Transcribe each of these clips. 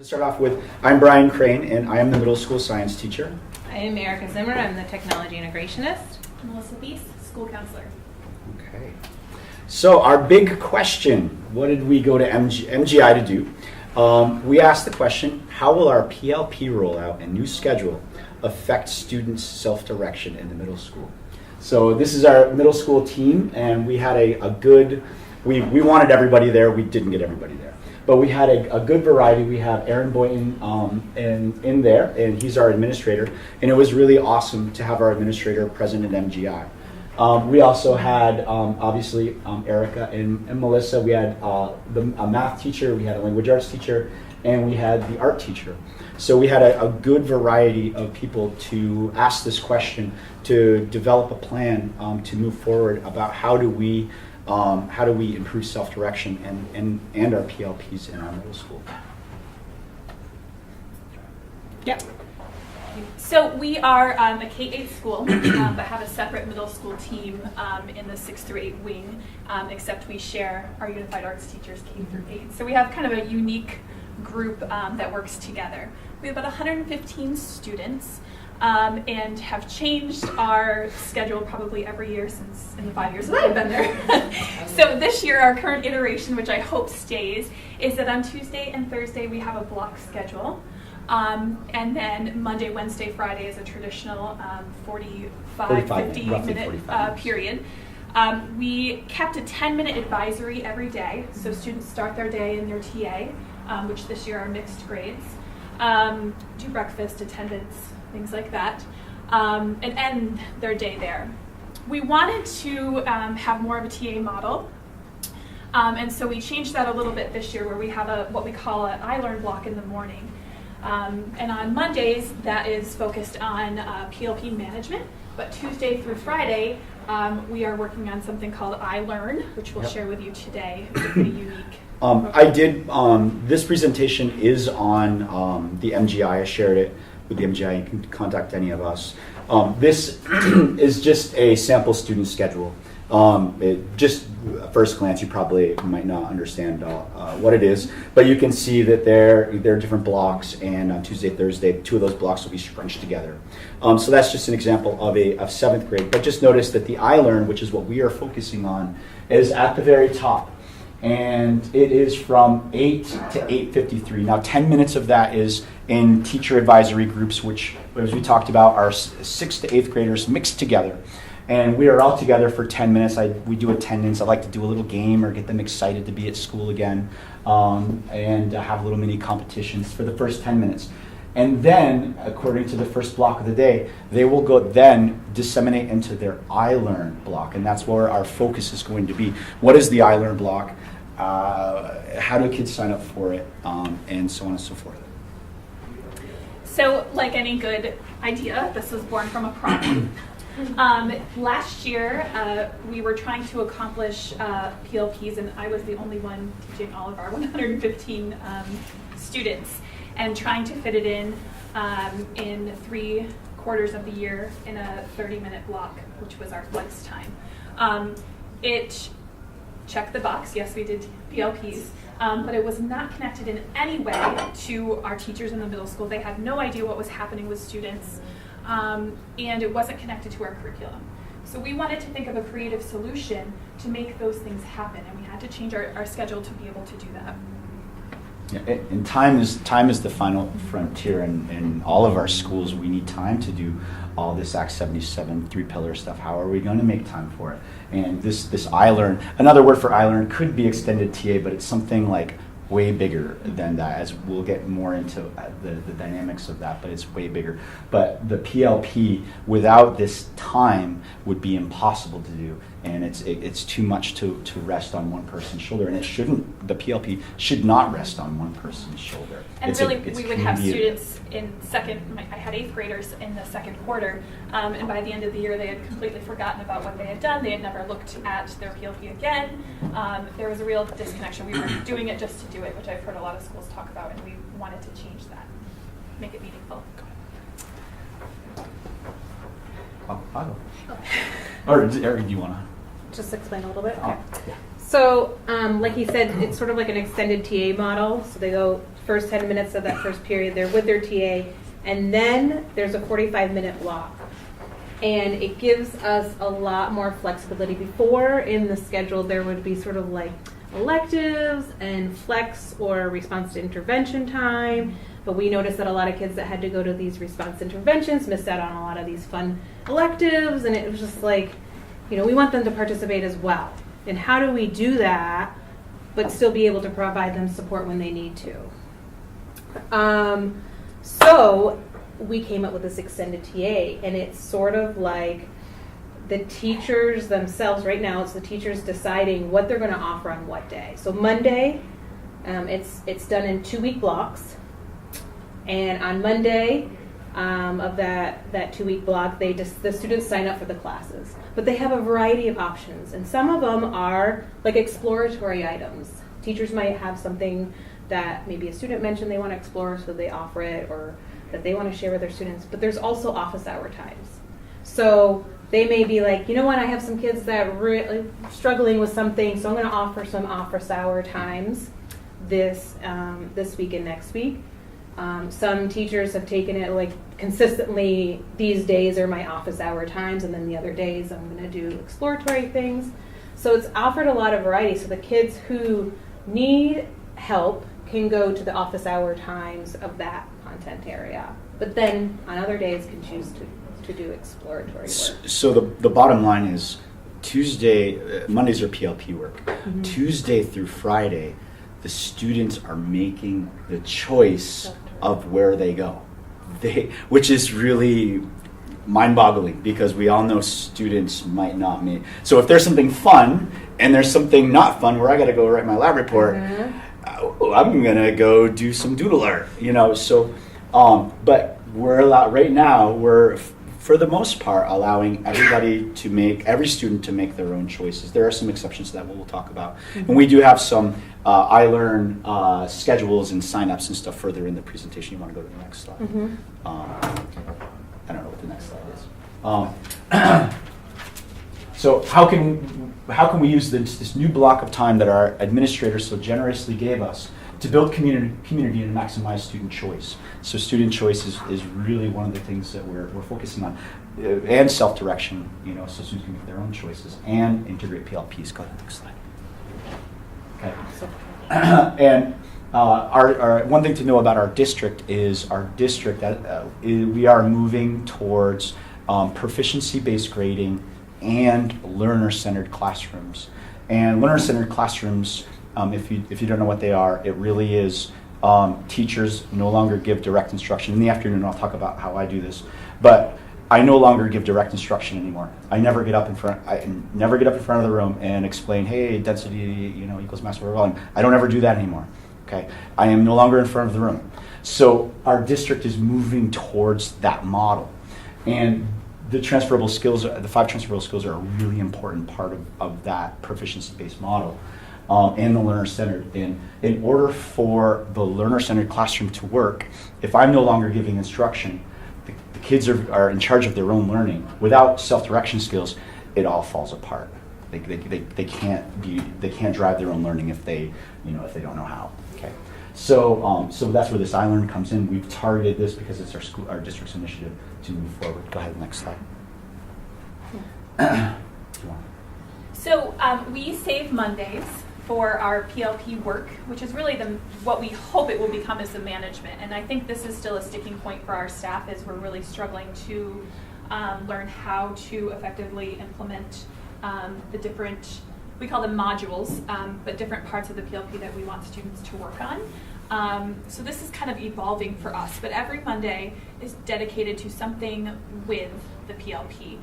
To start off with, I'm Brian Crane, and I am the middle school science teacher. I am Erica Zimmer. I'm the technology integrationist. Melissa Beast, school counselor. Okay. So our big question, what did we go to MGI to do? We asked the question, how will our PLP rollout and new schedule affect students' self-direction in the middle school? So this is our middle school team, and we had a good, we wanted everybody there. We didn't get everybody there. But we had a good variety. We have Aaron Boynton in there, and he's our administrator. And it was really awesome to have our administrator present at MGI. We also had, obviously, Erica and Melissa. We had a math teacher, we had a language arts teacher, and we had the art teacher. So we had a good variety of people to ask this question, to develop a plan to move forward about how do we improve self-direction and our PLPs in our middle school. Yep. So we are a K-8 school, but have a separate middle school team in the 6 through 8 wing, except we share our unified arts teachers K through 8. So we have kind of a unique group that works together. We have about 115 students. And have changed our schedule probably every year since in the 5 years that I've been there. So this year, our current iteration, which I hope stays, is that on Tuesday and Thursday we have a block schedule. And then Monday, Wednesday, Friday is a traditional 50-minute period. We kept a 10-minute advisory every day, so students start their day in their TA, which this year are mixed grades, do breakfast, attendance, things like that, and end their day there. We wanted to have more of a TA model, and so we changed that a little bit this year where we have what we call an iLearn block in the morning. And on Mondays, that is focused on PLP management, but Tuesday through Friday, we are working on something called iLearn, which we'll share with you today. It's pretty unique. This presentation is on the MGI. I shared it with the MGI. You can contact any of us. This is just a sample student schedule. Just at first glance, you probably might not understand what it is, but you can see that there are different blocks, and on Tuesday, Thursday, 2 of those blocks will be scrunched together. So that's just an example of 7th grade. But just notice that the iLearn, which is what we are focusing on, is at the very top. And it is from 8 to 8:53. Now 10 minutes of that is in teacher advisory groups, which, as we talked about, are 6th to 8th graders mixed together. And we are all together for 10 minutes. We do attendance. I like to do a little game or get them excited to be at school again, and have little mini competitions for the first 10 minutes. And then, according to the first block of the day, they will go then disseminate into their iLearn block, and that's where our focus is going to be. What is the iLearn block? How do kids sign up for it, and so on and so forth. So, like any good idea, this was born from a problem. Last year, we were trying to accomplish PLPs, and I was the only one teaching all of our 115 students, and trying to fit it in 3 quarters of the year in a 30-minute block, which was our flex time. It checked the box. Yes, we did PLPs, but it was not connected in any way to our teachers in the middle school. They had no idea what was happening with students, and it wasn't connected to our curriculum. So we wanted to think of a creative solution to make those things happen, and we had to change our schedule to be able to do that. Yeah, and time is the final frontier, and in all of our schools we need time to do all this Act 77 3-pillar stuff. How are we going to make time for it? And this iLearn, another word for iLearn could be extended TA, but it's something like way bigger than that, as we'll get more into the dynamics of that, but it's way bigger. But the PLP without this time would be impossible to do, and it's too much to rest on one person's shoulder, and it shouldn't. The PLP should not rest on one person's shoulder. And really, we would have students in I had 8th graders in the 2nd quarter, and by the end of the year they had completely forgotten about what they had done. They had never looked at their PLP again. There was a real disconnection. We were doing it just to do it, which I've heard a lot of schools talk about, and we wanted to change that, make it meaningful. Or do you want to? Just explain a little bit? Okay. So, like he said, it's sort of like an extended TA model. So they go first 10 minutes of that first period, they're with their TA, and then there's a 45-minute block. And it gives us a lot more flexibility. Before in the schedule, there would be sort of like electives and flex or response to intervention time. But we noticed that a lot of kids that had to go to these response interventions missed out on a lot of these fun electives. And it was just like, you know, we want them to participate as well. And how do we do that, but still be able to provide them support when they need to? So we came up with this extended TA, and it's sort of like the teachers themselves. Right now, it's the teachers deciding what they're going to offer on what day. So Monday, it's done in 2-week blocks, and on Monday of that 2-week block, the students sign up for the classes. But they have a variety of options, and some of them are like exploratory items. Teachers might have something that maybe a student mentioned they want to explore, so they offer it, or that they want to share with their students. But there's also office hour times. So they may be like, you know what, I have some kids that are really struggling with something, so I'm going to offer some office hour times this week and next week. Some teachers have taken it like consistently, these days are my office hour times, and then the other days I'm going to do exploratory things. So it's offered a lot of variety. So the kids who need help can go to the office hour times of that content area, but then on other days can choose to do exploratory work. So the bottom line is Mondays are PLP work. Mm-hmm. Tuesday through Friday, the students are making the choice of where they go, which is really mind-boggling, because we all know students might not meet. So if there's something fun and there's something not fun where I got to go write my lab report, I'm gonna go do some doodle art, you know. So, but we're for the most part allowing every student to make their own choices. There are some exceptions to that we'll talk about, and we do have some iLearn schedules and signups and stuff further in the presentation. You want to go to the next slide? Mm-hmm. I don't know what the next slide is. So how can we use this new block of time that our administrators so generously gave us to build community and maximize student choice? So student choice is really one of the things that we're focusing on, and self-direction, you know, so students can make their own choices and integrate PLPs. Go to the next slide. Okay. And our one thing to know about our district is we are moving towards proficiency-based grading and learner-centered classrooms. And learner-centered classrooms, if you don't know what they are, it really is teachers no longer give direct instruction. In the afternoon, I'll talk about how I do this, but I no longer give direct instruction anymore. I never get up in front of the room and explain, hey, density, you know, equals mass over volume. I don't ever do that anymore. Okay, I am no longer in front of the room. So our district is moving towards that model, and the transferable skills, the 5 transferable skills, are a really important part of that proficiency-based model, and the learner-centered. In order for the learner-centered classroom to work, if I'm no longer giving instruction, the kids are in charge of their own learning. Without self-direction skills, it all falls apart. They can't drive their own learning if they don't know how. Okay, so that's where this iLearn comes in. We've targeted this because it's our district's initiative to move forward. Go ahead, next slide. So we save Mondays for our PLP work, which is really what we hope it will become is the management. And I think this is still a sticking point for our staff, as we're really struggling to learn how to effectively implement the different, we call them modules, but different parts of the PLP that we want students to work on. So this is kind of evolving for us, but every Monday is dedicated to something with the PLP.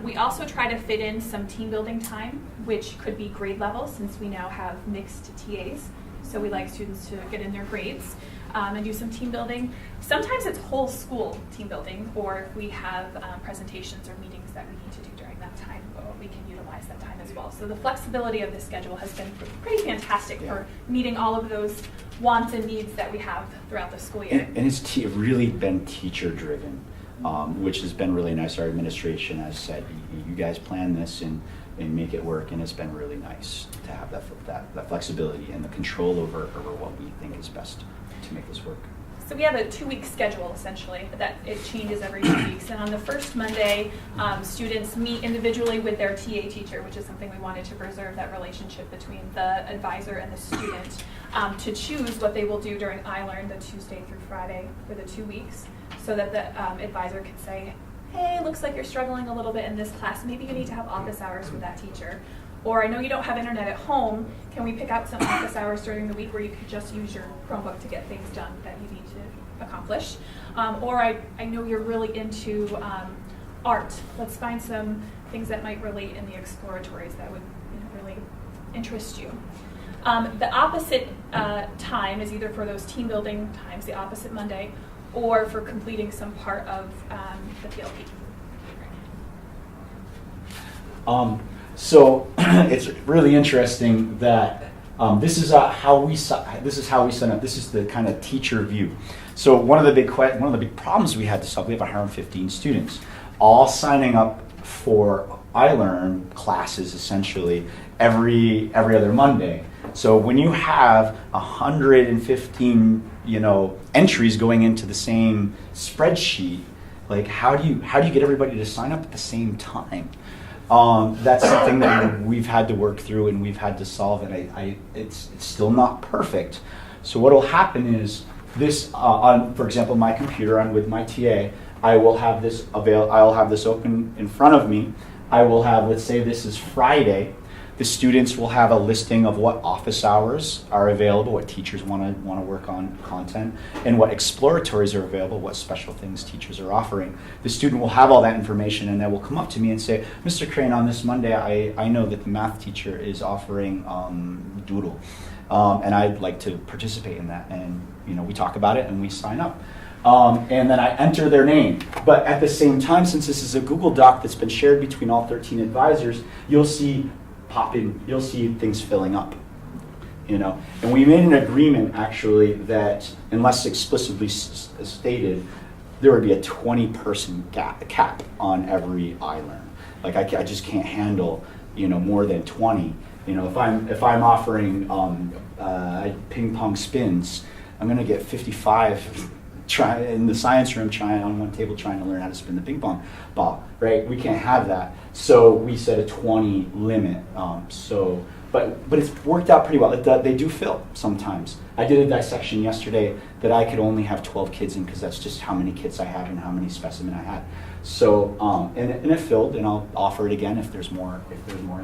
We also try to fit in some team building time, which could be grade level, since we now have mixed TAs. So we like students to get in their grades and do some team building. Sometimes it's whole school team building, or if we have presentations or meetings that we need to do during that time, we can utilize that time as well. So the flexibility of this schedule has been pretty fantastic for meeting all of those wants and needs that we have throughout the school year. And it's really been teacher driven, which has been really nice. Our administration has said, you guys plan this and make it work, and it's been really nice to have that flexibility and the control over what we think is best. to make this work. So we have a 2-week schedule, essentially, that it changes every 2 weeks. And on the first Monday, students meet individually with their TA teacher, which is something we wanted to preserve, that relationship between the advisor and the student, to choose what they will do during iLearn, the Tuesday through Friday for the 2 weeks, so that the advisor can say, hey, looks like you're struggling a little bit in this class. Maybe you need to have office hours with that teacher. Or I know you don't have internet at home. Can we pick out some office hours during the week where you could just use your Chromebook to get things done that you need to accomplish? Or I know you're really into art. Let's find some things that might relate in the exploratories that would really interest you. The opposite time is either for those team building times, the opposite Monday, or for completing some part of the PLP. So it's really interesting that this is how we sign up. This is the kind of teacher view. So one of the big problems we had to solve. We have 115 students, all signing up for iLearn classes essentially every other Monday. So when you have 115 entries going into the same spreadsheet, like how do you get everybody to sign up at the same time? That's something that we've had to work through and we've had to solve, and it's still not perfect. So what will happen is this, on, for example, my computer, I'm with my TA, I'll have this open in front of me. I will have, let's say this is Friday, the students will have a listing of what office hours are available, what teachers want to work on content, and what exploratories are available, what special things teachers are offering. The student will have all that information, and they will come up to me and say, Mr. Crane, on this Monday, I know that the math teacher is offering Doodle, and I'd like to participate in that. And we talk about it and we sign up. And then I enter their name. But at the same time, since this is a Google Doc that's been shared between all 13 advisors, you'll see things filling up, And we made an agreement, actually, that unless explicitly stated, there would be a 20-person cap on every iLearn. Like I just can't handle, more than 20. If I'm offering ping pong spins, I'm going to get 55 in the science room on one table trying to learn how to spin the ping pong ball, right? We can't have that. So we set a 20 limit. But it's worked out pretty well. They do fill sometimes. I did a dissection yesterday that I could only have 12 kids in because that's just how many kids I have and how many specimen I had. So and it filled, and I'll offer it again if there's more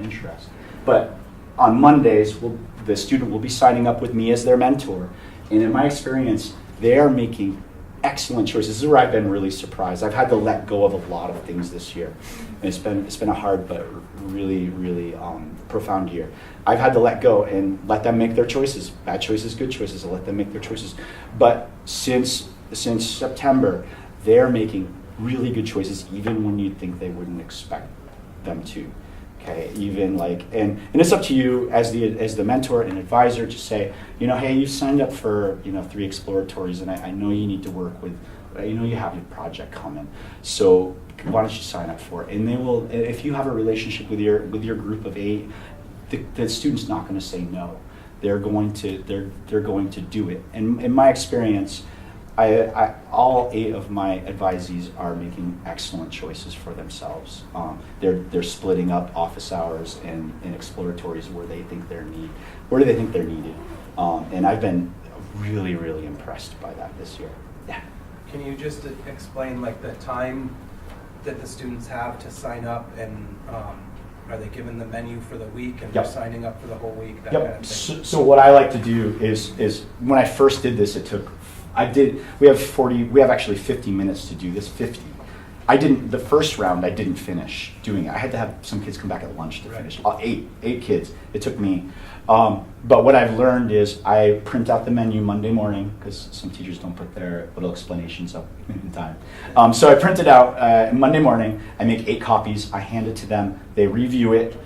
interest. But on Mondays, the student will be signing up with me as their mentor, and in my experience, they are making excellent choices. This is where I've been really surprised. I've had to let go of a lot of things this year, and it's been a hard but really, really profound year. I've had to let go and let them make their choices. Bad choices, good choices. I'll let them make their choices. But since September, they're making really good choices, even when you'd think they wouldn't expect them to. Okay, even and it's up to you as the mentor and advisor to say, hey, you signed up for 3 exploratories, and I know you need to work with, you have your project coming, so why don't you sign up for it? And they will. If you have a relationship with your group of 8, the student's not going to say no. They're going to do it. And in my experience, all 8 of my advisees are making excellent choices for themselves. They're splitting up office hours and exploratories where they think they're needed. And I've been really, really impressed by that this year. Yeah. Can you just explain the time that the students have to sign up, and are they given the menu for the week and they're signing up for the whole week? That kind of thing? So what I like to do is when I first did this, we have actually 50 minutes to do this, 50. The first round I didn't finish doing it. I had to have some kids come back at lunch to finish. 8 kids, it took me. But what I've learned is I print out the menu Monday morning, because some teachers don't put their little explanations up in time. So I print it out Monday morning, I make 8 copies, I hand it to them, they review it,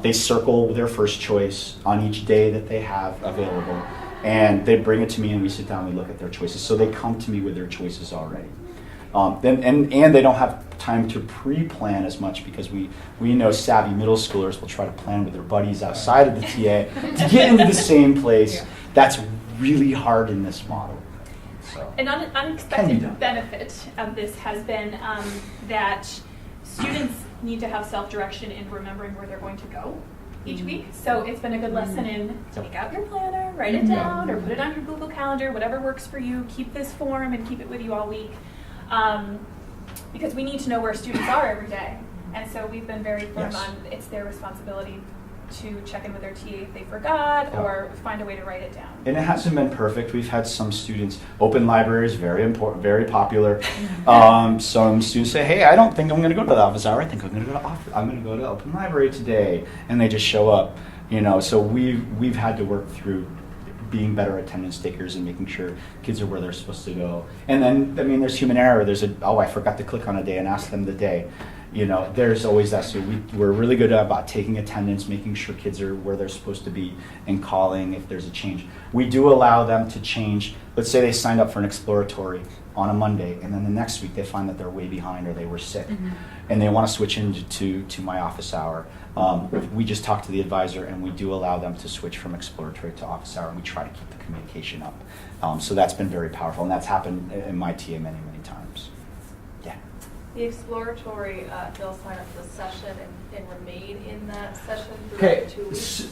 they circle their first choice on each day that they have available. And they bring it to me, and we sit down and we look at their choices. So they come to me with their choices already. And they don't have time to pre-plan as much, because we know savvy middle schoolers will try to plan with their buddies outside of the TA to get into the same place. That's really hard in this model. So. An Can be done. unexpected benefit of this has been that students need to have self-direction in remembering where they're going to go each week. So it's been a good lesson in take out your planner, write it down, or put it on your Google Calendar, whatever works for you. Keep this form and keep it with you all week. Because we need to know where students are every day. And so we've been very firm on it's their responsibility to check in with their TA if they forgot or find a way to write it down. And it hasn't been perfect. We've had some students, open libraries, very important, very popular. Some students say, hey, I don't think I'm going to go to the office hour. I think I'm going to go to open library today. And they just show up, you know. So we've had to work through being better attendance takers and making sure kids are where they're supposed to go. And then, I mean, there's human error. There's I forgot to click on a day and ask them the day. You know, there's always that. So we're really good about taking attendance, making sure kids are where they're supposed to be, and calling if there's a change. We do allow them to change. Let's say they signed up for an exploratory on a Monday, and then the next week they find that they're way behind or they were sick, and they want to switch into my office hour. We just talk to the advisor, and we do allow them to switch from exploratory to office hour, and we try to keep the communication up. So that's been very powerful, and that's happened in my TA many, many times. Yeah. The exploratory, they'll sign up for the session and remain in that session for Okay, 2 weeks?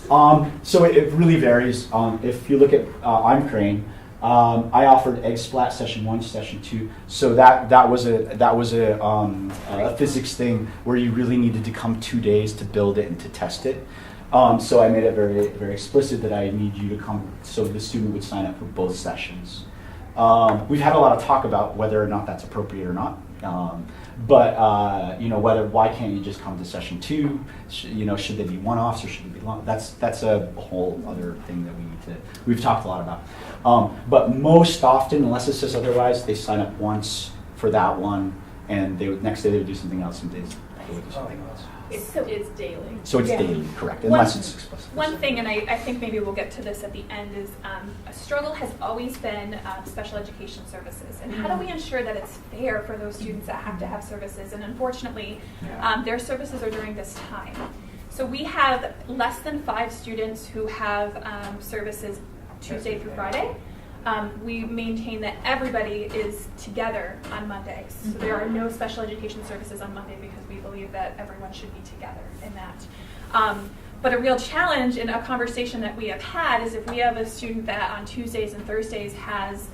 so it really varies. If you look at, I'm Crane. I offered Egg Splat session 1, session 2. So that was a physics thing where you really needed to come 2 days to build it and to test it. So I made it very, very explicit that I need you to come, so the student would sign up for both sessions. We've had a lot of talk about whether or not that's appropriate or not. But you know, why can't you just come to session 2? You know, should they be one-offs or should they be long? That's a whole other thing that we've talked a lot about. But most often, unless it says otherwise, they sign up once for that one, and next day they would do something else, and they would do something else. It's daily. So it's daily, correct, unless it's explicit. One thing, and I think maybe we'll get to this at the end, is a struggle has always been special education services. And how do we ensure that it's fair for those students that have to have services? And unfortunately, their services are during this time. So we have less than 5 students who have services Tuesday through Friday. We maintain that everybody is together on Mondays. So there are no special education services on Monday because we believe that everyone should be together in that. But a real challenge in a conversation that we have had is if we have a student that on Tuesdays and Thursdays has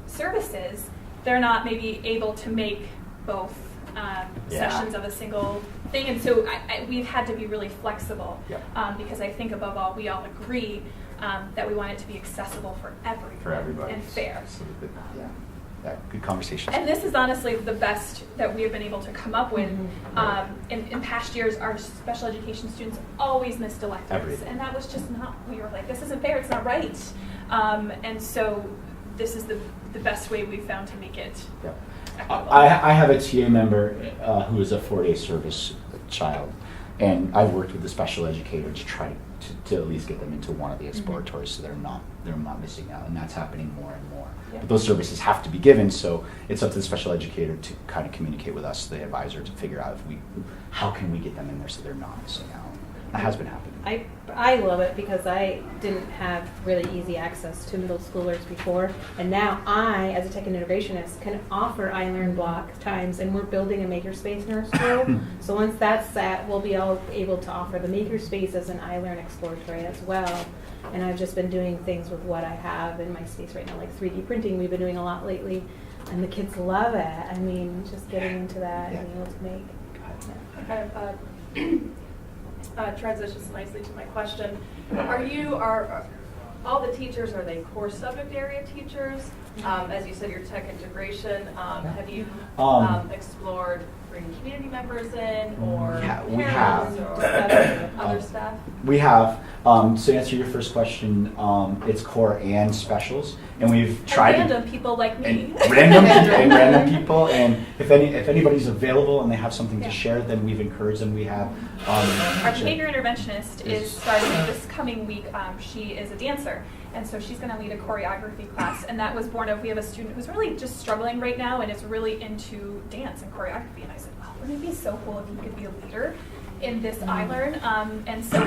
services, they're not maybe able to make both sessions of a single thing. And so we've had to be really flexible because I think above all, we all agree that we want it to be accessible for everybody and fair. Good conversation. And this is honestly the best that we have been able to come up with. In past years, our special education students always missed electives, and that was just not. We were like, this isn't fair. It's not right. And so this is the best way we've found to make it. Equitable. I have a TA member who is a 4-day service child, and I've worked with the special educator to try to at least get them into one of the exploratories so they're not missing out, and that's happening more and more. But those services have to be given, so it's up to the special educator to kind of communicate with us, the advisor, to figure out how can we get them in there so they're not missing out. That has been happening. I love it because I didn't have really easy access to middle schoolers before, and now I, as a tech and innovationist, can offer iLearn block times, and we're building a makerspace in our school. So once that's set, we'll be able to offer the makerspace as an iLearn exploratory as well. And I've just been doing things with what I have in my space right now, like 3D printing. We've been doing a lot lately, and the kids love it. I mean, just getting into that and being able to make. Kind of transitions nicely to my question. Are all the teachers, are they core subject area teachers? As you said, your tech integration, have you explored bringing community members in or we parents have. or other staff? We have. So to answer your first question, it's core and specials, and we've tried random people like me. Random people, and if anybody's available and they have something to share, then we've encouraged them. We have our behavior interventionist is starting this coming week. She is a dancer, and so she's going to lead a choreography class, and that was born of, we have a student who's really just struggling right now and is really into dance and choreography, and I said, oh, wouldn't it be so cool if you could be a leader in this iLearn? And so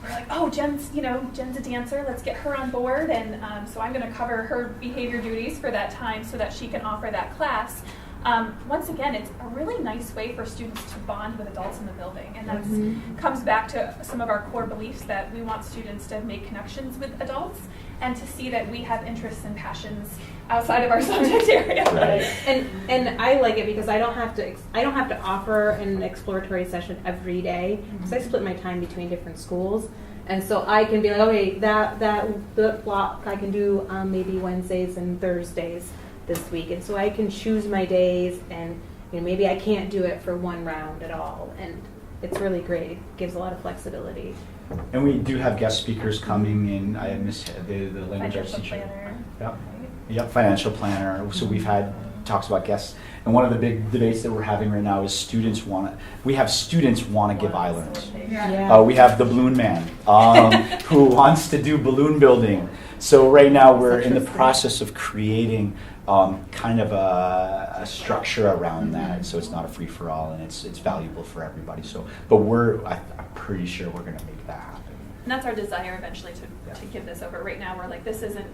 we're like, oh, Jen's a dancer. Let's get her on board, and so I'm going to cover her behavior duties for that time so that she can offer that class. Once again, it's a really nice way for students to bond with adults in the building, and that comes back to some of our core beliefs that we want students to make connections with adults and to see that we have interests and passions outside of our subject area. Right. And I like it because I don't have to offer an exploratory session every day because I split my time between different schools, and so I can be like, okay, the block I can do maybe Wednesdays and Thursdays this week, and so I can choose my days, and maybe I can't do it for one round at all, and it's really great. It gives a lot of flexibility. And we do have guest speakers coming in. I miss the language arts Financial teacher. planner. Yep. Yep, financial planner. So we've had talks about guests, and one of the big debates that we're having right now is students want to give iLearns. Yeah. We have the balloon man who wants to do balloon building. So right now we're in the process of creating kind of a structure around that, so it's not a free for all, and it's valuable for everybody. So, but I'm pretty sure we're going to make that happen. And that's our desire eventually to give this over. Right now, we're like, this isn't,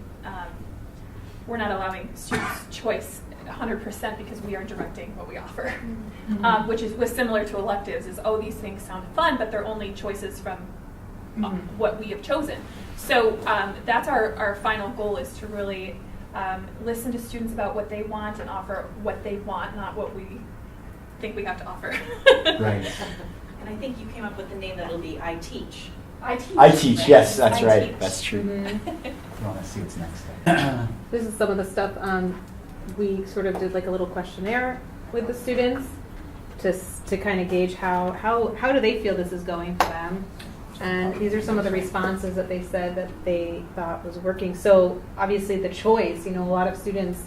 we're not allowing students choice 100% because we are directing what we offer, which was similar to electives. These things sound fun, but they're only choices from what we have chosen. So that's our final goal, is to really listen to students about what they want and offer what they want, not what we think we have to offer. Right. And I think you came up with the name that'll be I Teach. I teach. I teach. Yes, that's I right. teach. That's true. Mm-hmm. You want to see what's next? This is some of the stuff we sort of did, like a little questionnaire with the students to kind of gauge how do they feel this is going for them. And these are some of the responses that they said that they thought was working. So obviously the choice, a lot of students,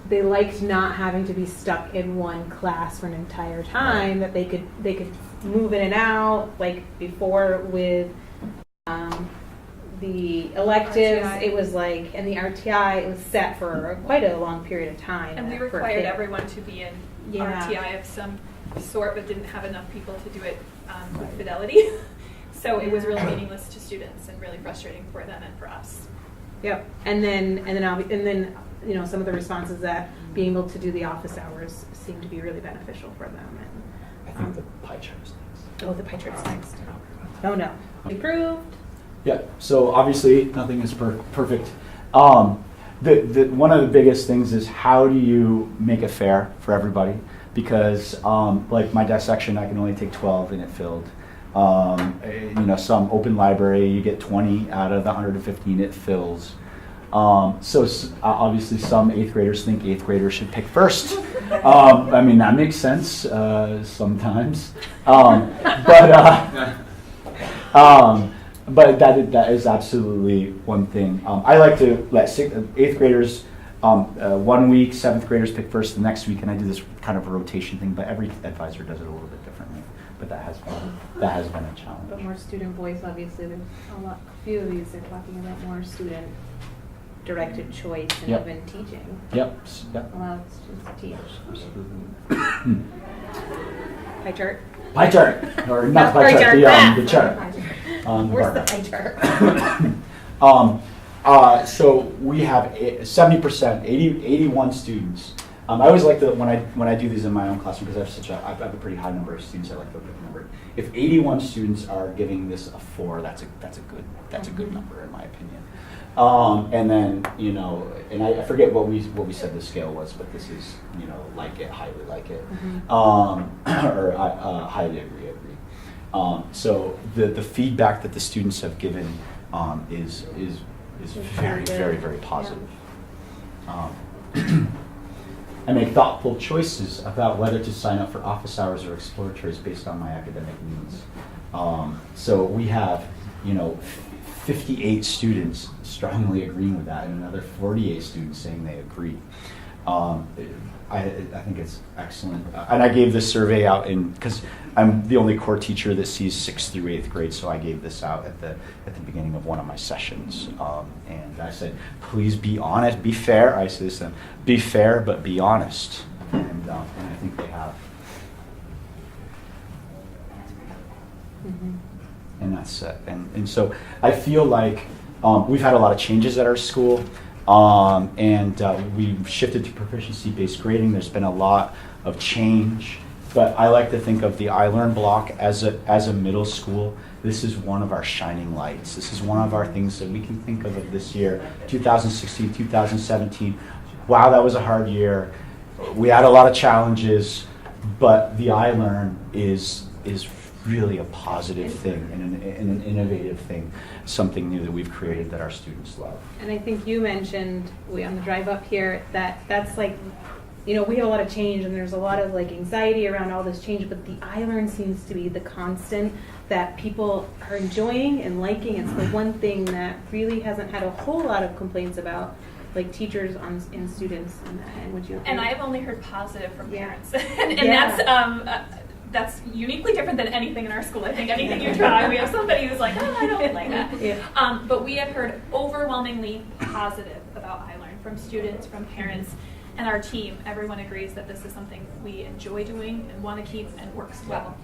they liked not having to be stuck in one class for an entire time, that they could move in and out, like before with the electives, RTI. it was like, and the RTI, it was set for quite a long period of time. And we for a required kid. everyone to be in Yeah. RTI of some sort, but didn't have enough people to do it with fidelity. So it was really meaningless to students and really frustrating for them and for us. Yep, and then some of the responses that being able to do the office hours seemed to be really beneficial for them. I think the pie chart is next. Oh, the pie chart's next. Oh no, improved. Yeah. So obviously nothing is perfect. One of the biggest things is, how do you make it fair for everybody? Because like my dissection, I can only take 12 and it filled. Some open library, you get 20 out of the 115, it fills. Obviously some 8th graders think 8th graders should pick first. That makes sense sometimes. But that is absolutely one thing. I like to let 8th graders 1 week, 7th graders pick first the next week, and I do this kind of a rotation thing, but every advisor does it a little bit differently. But that has been a challenge. But more student voice, obviously. There's a few of these, they're talking about more student-directed choice and Yep. even teaching. Yep. Allow students to teach. Absolutely. Pie chart. Pie chart, or not Not pie pie chart, chart, the chart. Where's the pie chart? So we have 70%, 81 students. I always like when I do these in my own classroom, because I have a pretty high number of students. I like the number. If 81 students are giving this a 4, that's a good number in my opinion. And then and I forget what we said the scale was, but this is like it, highly like it, or highly agree. So the feedback that the students have given is very, very, very positive. I make thoughtful choices about whether to sign up for office hours or exploratories based on my academic needs. So we have 58 students strongly agreeing with that, and another 48 students saying they agree. I think it's excellent. And I gave this survey out because I'm the only core teacher that sees 6th through 8th grade, so I gave this out at the beginning of one of my sessions. And I said, please be honest, be fair. I said this to them, be fair, but be honest. And I think they have. and that's it. And so I feel like we've had a lot of changes at our school, and we've shifted to proficiency-based grading. There's been a lot of change, but I like to think of the iLearn block as a middle school. This is one of our shining lights. This is one of our things that we can think of this year, 2016, 2017. Wow, that was a hard year. We had a lot of challenges, but the iLearn is really a positive thing and an innovative thing, something new that we've created that our students love. And I think you mentioned on the drive up here that's like, we have a lot of change and there's a lot of like anxiety around all this change, but the iLearn seems to be the constant that people are enjoying and liking. It's the one thing that really hasn't had a whole lot of complaints about, like teachers and students. And would you agree? And I've only heard positive from parents, and Yeah. that's uniquely different than anything in our school. I think anything you try, we have somebody who's like, oh, I don't like that. Yeah. But we have heard overwhelmingly positive about iLearn from students, from parents, and our team. Everyone agrees that this is something we enjoy doing and want to keep and works well.